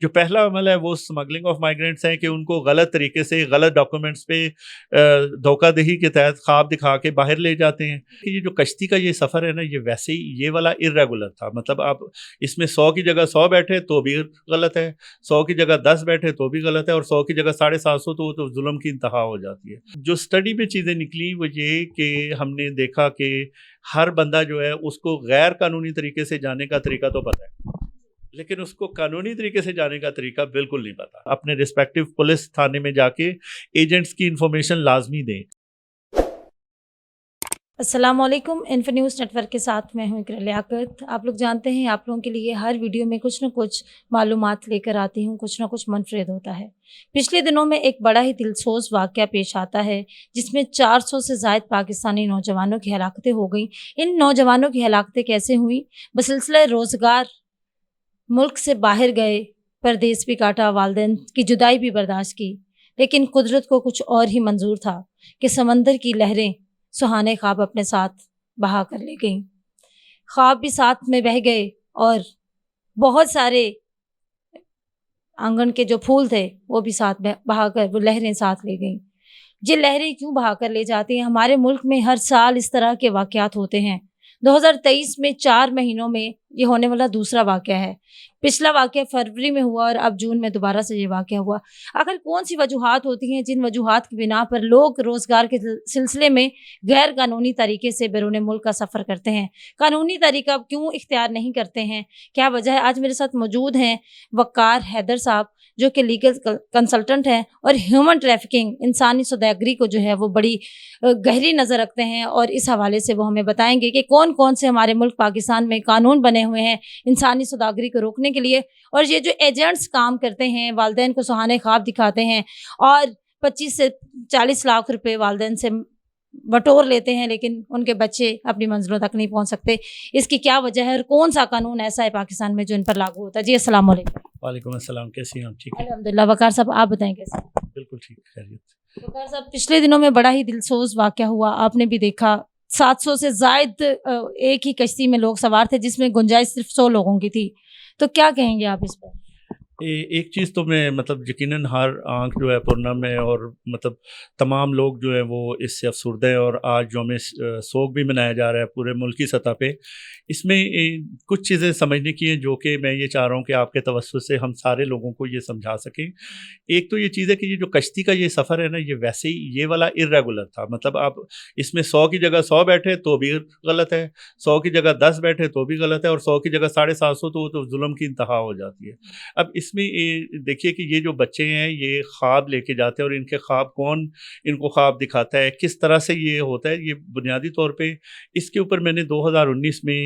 جو پہلا عمل ہے وہ اسمگلنگ آف مائیگرینٹس ہیں کہ ان کو غلط طریقے سے غلط ڈاکومنٹس پہ دھوکہ دہی کے تحت خواب دکھا کے باہر لے جاتے ہیں. کہ یہ جو کشتی کا یہ سفر ہے نا، یہ ویسے ہی یہ والا ارریگولر تھا. مطلب آپ اس میں 100 کی جگہ 100 بیٹھے تو بھی غلط ہے، 100 کی جگہ 10 بیٹھے تو بھی غلط ہے، اور 100 کی جگہ 750 تو ظلم کی انتہا ہو جاتی ہے. جو اسٹڈی میں چیزیں نکلی وہ یہ کہ ہم نے دیکھا کہ ہر بندہ جو ہے اس کو غیر قانونی طریقے سے جانے کا طریقہ تو پتہ ہے، لیکن اس کو قانونی طریقے سے جانے کا طریقہ بالکل نہیں پتا. اپنے ریسپیکٹو پولیس تھانے میں جا کے ایجنٹس کی انفارمیشن لازمی دیں. السلام علیکم. انفو نیوز نیٹ ورک کے ساتھ میں ہوں اقرا لیاقت. آپ لوگ جانتے ہیں آپ لوگوں کے لیے ہر ویڈیو میں کچھ نہ کچھ معلومات لے کر آتی ہوں، کچھ نہ کچھ منفرد ہوتا ہے. پچھلے دنوں میں ایک بڑا ہی دلسوز واقعہ پیش آتا ہے جس میں 400 سے زائد پاکستانی نوجوانوں کی ہلاکتیں ہو گئیں. ان نوجوانوں کی ہلاکتیں کیسے ہوئیں؟ بسلسلہ روزگار ملک سے باہر گئے، پردیس بھی کاٹا، والدین کی جدائی بھی برداشت کی، لیکن قدرت کو کچھ اور ہی منظور تھا کہ سمندر کی لہریں سہانے خواب اپنے ساتھ بہا کر لے گئیں. خواب بھی ساتھ میں بہہ گئے اور بہت سارے آنگن کے جو پھول تھے وہ بھی ساتھ بہا کر وہ لہریں ساتھ لے گئیں. یہ لہریں کیوں بہا کر لے جاتی ہیں؟ ہمارے ملک میں ہر سال اس طرح کے واقعات ہوتے ہیں. 2023 میں 4 مہینوں میں یہ ہونے والا دوسرا واقعہ ہے. پچھلا واقعہ فروری میں ہوا اور اب جون میں دوبارہ سے یہ واقعہ ہوا. آخر کون سی وجوہات ہوتی ہیں جن وجوہات کی بنا پر لوگ روزگار کے سلسلے میں غیر قانونی طریقے سے بیرون ملک کا سفر کرتے ہیں؟ قانونی طریقہ کیوں اختیار نہیں کرتے ہیں؟ کیا وجہ ہے؟ آج میرے ساتھ موجود ہیں وقار حیدر صاحب جو کہ لیگل کنسلٹنٹ ہیں اور ہیومن ٹریفکنگ انسانی سوداگری کو جو ہے وہ بڑی گہری نظر رکھتے ہیں، اور اس حوالے سے وہ ہمیں بتائیں گے کہ کون کون سے ہمارے ملک پاکستان میں قانون بنے ہوئے ہیں انسانی سوداگری کو روکنے کے لیے، اور یہ جو ایجنٹس کام کرتے ہیں والدین کو سہانے خواب دکھاتے ہیں اور 25 سے 40 لاکھ روپے والدین سے بٹور لیتے ہیں لیکن ان کے بچے اپنی منزلوں تک نہیں پہنچ سکتے. اس کی کیا وجہ ہے اور کون سا قانون ایسا ہے پاکستان میں جو ان پر لاگو ہوتا ہے؟ جی السلام علیکم. وعلیکم السلام. کیسی ہیں آپ؟ ٹھیک ہے الحمدللہ. وقار صاحب آپ بتائیں کیسے؟ بالکل ٹھیک، خیریت. وقار صاحب پچھلے دنوں میں بڑا ہی دلسوز واقعہ ہوا، آپ نے بھی دیکھا. 700 سے زائد ایک ہی کشتی میں لوگ سوار تھے جس میں گنجائش صرف 100 لوگوں کی تھی. تو کیا کہیں گے آپ اس پر؟ ایک چیز تو میں مطلب یقیناً ہر آنکھ جو ہے پرنم ہے، اور مطلب تمام لوگ جو ہے وہ اس سے افسردہ ہیں، اور آج یوم سوگ بھی منایا جا رہا ہے پورے ملکی سطح پہ. اس میں کچھ چیزیں سمجھنے کی ہیں جو کہ میں یہ چاہ رہا ہوں کہ آپ کے توسط سے ہم سارے لوگوں کو یہ سمجھا سکیں. ایک تو یہ چیز ہے کہ یہ جو کشتی کا یہ سفر ہے نا، یہ ویسے ہی یہ والا ارریگولر تھا. مطلب آپ اس میں 100 کی جگہ 100 بیٹھے تو بھی غلط ہے، 100 کی جگہ 10 بیٹھے تو بھی غلط ہے، اور 100 کی جگہ 750 تو ظلم کی انتہا ہو جاتی ہے. اب اس میں دیکھیے کہ یہ جو بچے ہیں یہ خواب لے کے جاتے ہیں، اور ان کے خواب کون ان کو خواب دکھاتا ہے، کس طرح سے یہ ہوتا ہے. یہ بنیادی طور پہ اس کے اوپر میں نے 2019 میں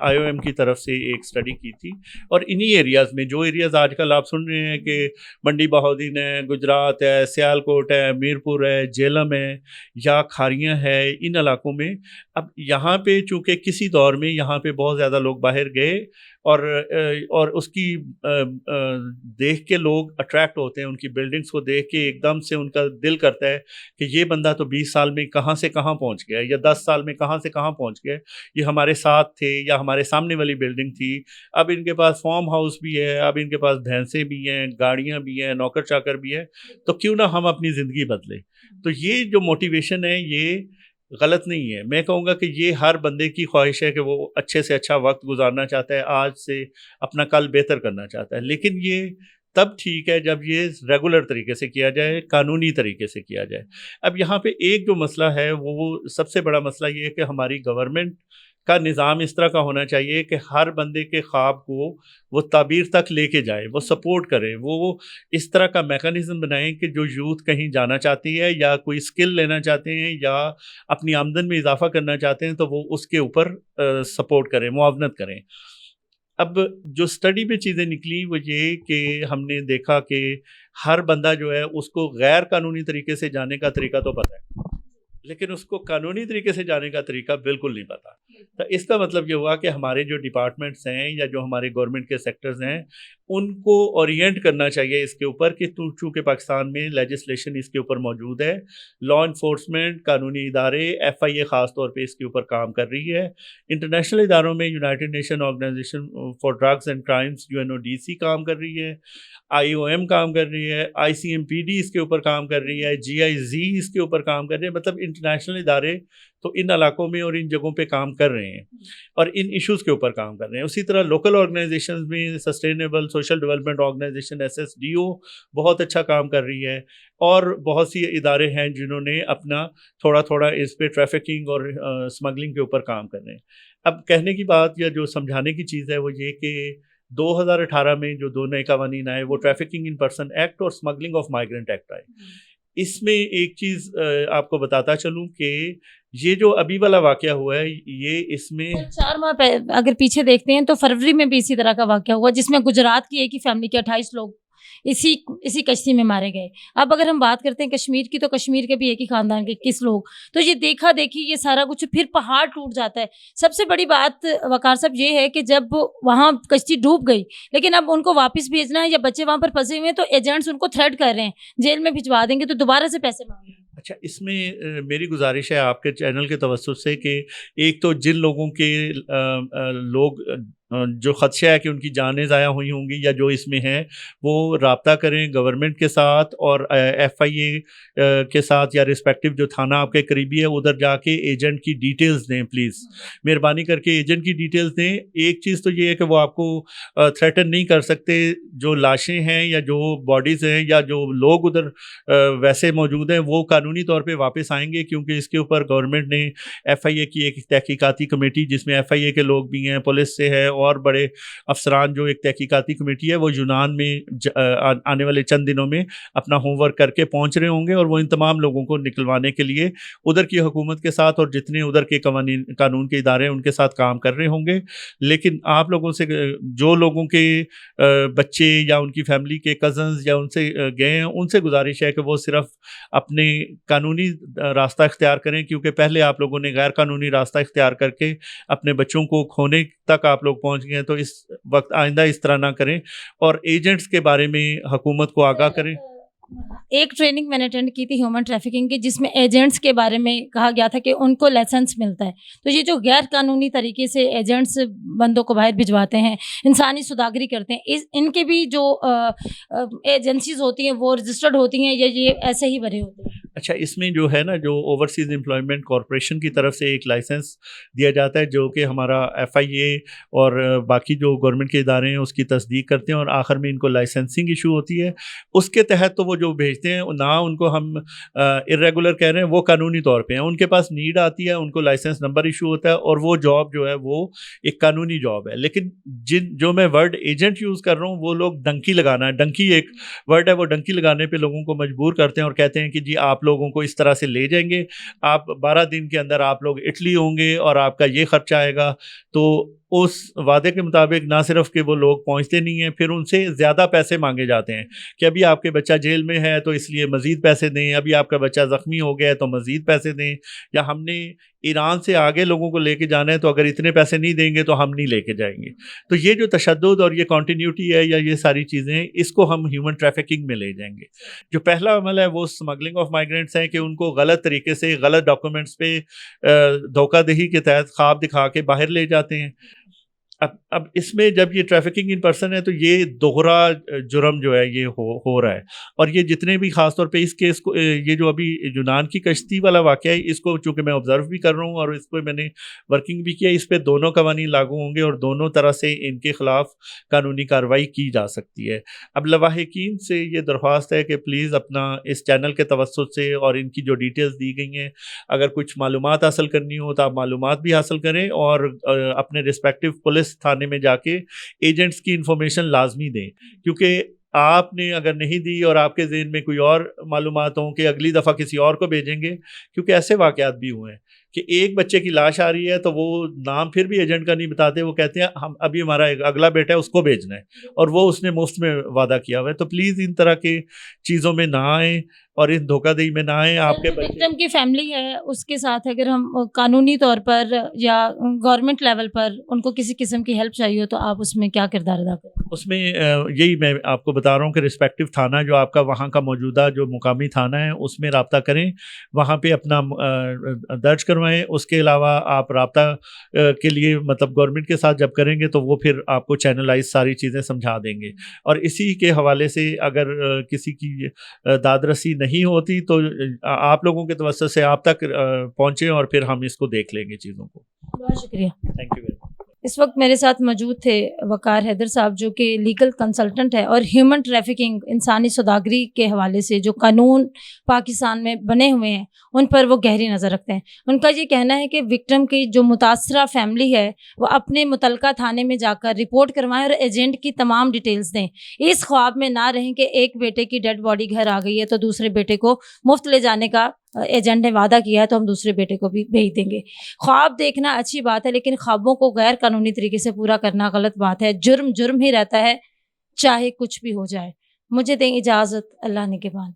IOM کی طرف سے ایک سٹڈی کی تھی، اور انہی ایریاز میں جو ایریاز آج کل آپ سن رہے ہیں کہ منڈی بہاؤدین ہے، گجرات ہے، سیالکوٹ ہے، میرپور ہے، جہلم ہے یا کھاریاں ہے، ان علاقوں میں اب یہاں پہ چونکہ کسی دور میں یہاں پہ بہت زیادہ لوگ باہر گئے، اور اس کی دیکھ کے لوگ اٹریکٹ ہوتے ہیں، ان کی بلڈنگز کو دیکھ کے ایک دم سے ان کا دل کرتا ہے کہ یہ بندہ تو 20 سال میں کہاں سے کہاں پہنچ گیا، یا 10 سال میں کہاں سے کہاں پہنچ گیا. یہ ہمارے ساتھ تھے یا ہمارے سامنے والی بلڈنگ تھی. اب ان کے پاس فارم ہاؤس بھی ہے، اب ان کے پاس بھینسیں بھی ہیں، گاڑیاں بھی ہیں، نوکر چاکر بھی ہے، تو کیوں نہ ہم اپنی زندگی بدلیں. تو یہ جو موٹیویشن ہے یہ غلط نہیں ہے. میں کہوں گا کہ یہ ہر بندے کی خواہش ہے کہ وہ اچھے سے اچھا وقت گزارنا چاہتا ہے، آج سے اپنا کل بہتر کرنا چاہتا ہے. لیکن یہ تب ٹھیک ہے جب یہ ریگولر طریقے سے کیا جائے، قانونی طریقے سے کیا جائے. اب یہاں پہ ایک جو مسئلہ ہے وہ سب سے بڑا مسئلہ یہ ہے کہ ہماری گورنمنٹ کا نظام اس طرح کا ہونا چاہیے کہ ہر بندے کے خواب کو وہ تعبیر تک لے کے جائے، وہ سپورٹ کرے، وہ اس طرح کا میکانزم بنائیں کہ جو یوتھ کہیں جانا چاہتی ہے یا کوئی اسکل لینا چاہتے ہیں یا اپنی آمدن میں اضافہ کرنا چاہتے ہیں تو وہ اس کے اوپر سپورٹ کریں، معاونت کریں. اب جو اسٹڈی میں چیزیں نکلی وہ یہ کہ ہم نے دیکھا کہ ہر بندہ جو ہے اس کو غیر قانونی طریقے سے جانے کا طریقہ تو پتہ ہے، لیکن اس کو قانونی طریقے سے جانے کا طریقہ بالکل نہیں پتا. تو اس کا مطلب یہ ہوا کہ ہمارے جو ڈپارٹمنٹس ہیں یا جو ہمارے گورنمنٹ کے سیکٹرز ہیں ان کو اورینٹ کرنا چاہیے اس کے اوپر کہ چونکہ پاکستان میں لیجسلیشن اس کے اوپر موجود ہے، لا انفورسمنٹ، قانونی ادارے، ایف آئی اے خاص طور پہ اس کے اوپر کام کر رہی ہے، انٹرنیشنل اداروں میں United Nation Organization for Drugs and Crimes UNODC کام کر رہی ہے، IOM کام کر رہی ہے، ICMPD اس کے اوپر کام کر رہی ہے، GIZ اس کے اوپر کام کر رہے ہیں، مطلب انٹرنیشنل ادارے تو ان علاقوں میں اور ان جگہوں پہ کام کر رہے ہیں اور ان ایشوز کے اوپر کام کر رہے ہیں. اسی طرح لوکل آرگنائزیشنز میں Sustainable Social Development Organization SSDO بہت اچھا کام کر رہی ہے، اور بہت سی ادارے ہیں جنہوں نے اپنا تھوڑا تھوڑا اس پہ ٹریفکنگ اور اسمگلنگ کے اوپر کام کر رہے ہیں. اب کہنے کی بات یا جو سمجھانے کی چیز ہے وہ یہ کہ 2018 میں جو 2 نئے قوانین آئے وہ ٹریفکنگ ان پرسن ایکٹ اور اسمگلنگ آف مائیگرنٹ ایکٹ آئے. اس میں ایک چیز آپ کو بتاتا چلوں کہ یہ جو ابھی والا واقعہ ہوا ہے یہ اس میں 4 ماہ اگر پیچھے دیکھتے ہیں تو فروری میں بھی اسی طرح کا واقعہ ہوا جس میں گجرات کی ایک ہی فیملی کے 28 لوگ اسی کشتی میں مارے گئے. اب اگر ہم بات کرتے ہیں کشمیر کی تو کشمیر کے بھی ایک ہی خاندان کے 21 لوگ. تو یہ دیکھا دیکھی یہ سارا کچھ پھر پہاڑ ٹوٹ جاتا ہے. سب سے بڑی بات وقار صاحب یہ ہے کہ جب وہاں کشتی ڈوب گئی لیکن اب ان کو واپس بھیجنا ہے یا بچے وہاں پر پھنسے ہوئے ہیں تو ایجنٹس ان کو تھریٹ کر رہے ہیں جیل میں بھجوا دیں گے تو دوبارہ سے پیسے مانگیں گے. اچھا، اس میں میری گزارش ہے آپ کے چینل کے توسط سے کہ ایک تو جن لوگوں کے لوگ جو خدشہ ہے کہ ان کی جانیں ضائع ہوئی ہوں گی یا جو اس میں ہیں وہ رابطہ کریں گورنمنٹ کے ساتھ اور FIA کے ساتھ یا رسپیکٹو جو تھانہ آپ کے قریبی ہے ادھر جا کے ایجنٹ کی ڈیٹیلز دیں پلیز، مہربانی کر کے ایجنٹ کی ڈیٹیلز دیں. ایک چیز تو یہ ہے کہ وہ آپ کو تھریٹن نہیں کر سکتے، جو لاشیں ہیں یا جو باڈیز ہیں یا جو لوگ ادھر ویسے موجود ہیں وہ قانونی طور پہ واپس آئیں گے، کیونکہ اس کے اوپر گورنمنٹ نے FIA کی ایک تحقیقاتی کمیٹی جس میں FIA کے لوگ بھی ہیں، پولیس سے ہے اور بڑے افسران، جو ایک تحقیقاتی کمیٹی ہے وہ یونان میں آنے والے چند دنوں میں اپنا ہوم ورک کر کے پہنچ رہے ہوں گے اور وہ ان تمام لوگوں کو نکلوانے کے لیے ادھر کی حکومت کے ساتھ اور جتنے ادھر کے قانون کے ادارے ہیں ان کے ساتھ کام کر رہے ہوں گے. لیکن آپ لوگوں سے جو لوگوں کے بچے یا ان کی فیملی کے کزنز یا ان سے گئے ہیں ان سے گزارش ہے کہ وہ صرف اپنے قانونی راستہ اختیار کریں، کیونکہ پہلے آپ لوگوں نے غیر قانونی راستہ اختیار کر کے اپنے بچوں کو کھونے تک آپ لوگ پہنچ گئے ہیں. تو اس وقت آئندہ اس طرح نہ کریں اور ایجنٹس کے بارے میں حکومت کو آگاہ کریں. ایک ٹریننگ میں نے اٹینڈ کی تھی ہیومن ٹریفکنگ کی جس میں ایجنٹس کے بارے میں کہا گیا تھا کہ ان کو لائسنس ملتا ہے. تو یہ جو غیر قانونی طریقے سے ایجنٹس بندوں کو باہر بھجواتے ہیں، انسانی سوداگری کرتے ہیں، ان کے بھی جو ایجنسیز ہوتی ہیں وہ رجسٹرڈ ہوتی ہیں یا یہ ایسے ہی بھرے ہوتے ہیں؟ اچھا، اس میں جو ہے نا جو اوورسیز امپلائمنٹ کارپوریشن کی طرف سے ایک لائسنس دیا جاتا ہے جو کہ ہمارا FIA اور باقی جو گورنمنٹ کے ادارے ہیں اس کی تصدیق کرتے ہیں اور آخر میں ان کو لائسنسنگ ایشو ہوتی ہے. اس کے تحت تو وہ جو بھیجتے ہیں نہ ان کو ہم irregular کہہ رہے ہیں، وہ قانونی طور پہ ہیں، ان کے پاس نیڈ آتی ہے، ان کو لائسنس نمبر ایشو ہوتا ہے اور وہ جاب جو ہے وہ ایک قانونی جاب ہے. لیکن جو میں ورڈ ایجنٹ یوز کر رہا ہوں وہ لوگ ڈنکی لگانا ہے، ڈنکی ایک ورڈ ہے، وہ ڈنکی لگانے پہ لوگوں کو مجبور کرتے ہیں اور کہتے ہیں کہ جی آپ لوگوں کو اس طرح سے لے جائیں گے، آپ 12 دن کے اندر آپ لوگ اٹلی ہوں گے اور آپ کا یہ خرچہ آئے گا. تو اس وعدے کے مطابق نہ صرف کہ وہ لوگ پہنچتے نہیں ہیں، پھر ان سے زیادہ پیسے مانگے جاتے ہیں کہ ابھی آپ کے بچہ جیل میں ہے تو اس لیے مزید پیسے دیں، ابھی آپ کا بچہ زخمی ہو گیا ہے تو مزید پیسے دیں، یا ہم نے ایران سے آگے لوگوں کو لے کے جانا ہے تو اگر اتنے پیسے نہیں دیں گے تو ہم نہیں لے کے جائیں گے. تو یہ جو تشدد اور یہ کنٹینیوٹی ہے یا یہ ساری چیزیں اس کو ہم ہیومن ٹریفکنگ میں لے جائیں گے. جو پہلا عمل ہے وہ اسمگلنگ آف مائیگرینٹس ہیں کہ ان کو غلط طریقے سے غلط ڈاکومنٹس پہ دھوکہ دہی کے تحت خواب دکھا کے باہر لے جاتے ہیں. اب اس میں جب یہ ٹریفکنگ ان پرسن ہے تو یہ دوہرا جرم جو ہے یہ ہو رہا ہے. اور یہ جتنے بھی خاص طور پہ اس کیس کو، یہ جو ابھی یونان کی کشتی والا واقعہ ہے، اس کو چونکہ میں آبزرو بھی کر رہا ہوں اور اس پہ میں نے ورکنگ بھی کیا، اس پہ دونوں قوانین لاگو ہوں گے اور دونوں طرح سے ان کے خلاف قانونی کارروائی کی جا سکتی ہے. اب لواحقین سے یہ درخواست ہے کہ پلیز اپنا اس چینل کے توسط سے اور ان کی جو ڈیٹیلز دی گئی ہیں اگر کچھ معلومات حاصل کرنی ہو تو آپ معلومات بھی حاصل کریں اور اپنے رسپیکٹو پولیس تھانے میں جا کے ایجنٹس کی انفارمیشن لازمی دیں، کیونکہ آپ نے اگر نہیں دی اور آپ کے ذہن میں کوئی اور معلومات ہوں کہ اگلی دفعہ کسی اور کو بھیجیں گے، کیونکہ ایسے واقعات بھی ہوئے ہیں کہ ایک بچے کی لاش آ رہی ہے تو وہ نام پھر بھی ایجنٹ کا نہیں بتاتے, وہ کہتے ہیں ہم ابھی ہمارا ایک اگلا بیٹا ہے اس کو بھیجنا ہے, اور وہ اس نے مفت میں وعدہ کیا ہوا ہے. تو پلیز ان طرح کی چیزوں میں نہ آئیں اور اس دھوکہ دہی میں نہ آئیں. آپ کے بچے وکٹم کی فیملی ہے اس کے ساتھ اگر ہم قانونی طور پر یا گورنمنٹ لیول پر ان کو کسی قسم کی ہیلپ چاہیے ہو تو آپ اس میں کیا کردار ادا کریں؟ اس میں یہی میں آپ کو بتا رہا ہوں کہ رسپیکٹو تھانہ جو آپ کا وہاں کا موجودہ جو مقامی تھانہ ہے اس میں رابطہ کریں, وہاں پہ اپنا درج کروائیں. اس کے علاوہ آپ رابطہ کے لیے مطلب گورنمنٹ کے ساتھ جب کریں گے تو وہ پھر آپ کو چینلائز ساری چیزیں سمجھا دیں گے. اور اسی کے حوالے سے اگر کسی کی داد رسی نہیں ہوتی تو آپ لوگوں کے توسط سے آپ تک پہنچیں اور پھر ہم اس کو دیکھ لیں گے چیزوں کو. بہت شکریہ. Thank you very much. اس وقت میرے ساتھ موجود تھے وقار حیدر صاحب جو کہ لیگل کنسلٹنٹ ہے اور ہیومن ٹریفکنگ انسانی سوداگری کے حوالے سے جو قانون پاکستان میں بنے ہوئے ہیں ان پر وہ گہری نظر رکھتے ہیں. ان کا یہ کہنا ہے کہ وکٹم کی جو متاثرہ فیملی ہے وہ اپنے متعلقہ تھانے میں جا کر رپورٹ کروائیں اور ایجنٹ کی تمام ڈیٹیلز دیں. اس خواب میں نہ رہیں کہ ایک بیٹے کی ڈیڈ باڈی گھر آ گئی ہے تو دوسرے بیٹے کو مفت لے جانے کا ایجنٹ نے وعدہ کیا ہے تو ہم دوسرے بیٹے کو بھی بھیج دیں گے. خواب دیکھنا اچھی بات ہے لیکن خوابوں کو غیر قانونی طریقے سے پورا کرنا غلط بات ہے. جرم جرم ہی رہتا ہے چاہے کچھ بھی ہو جائے. مجھے دیں اجازت. اللہ نگہبان.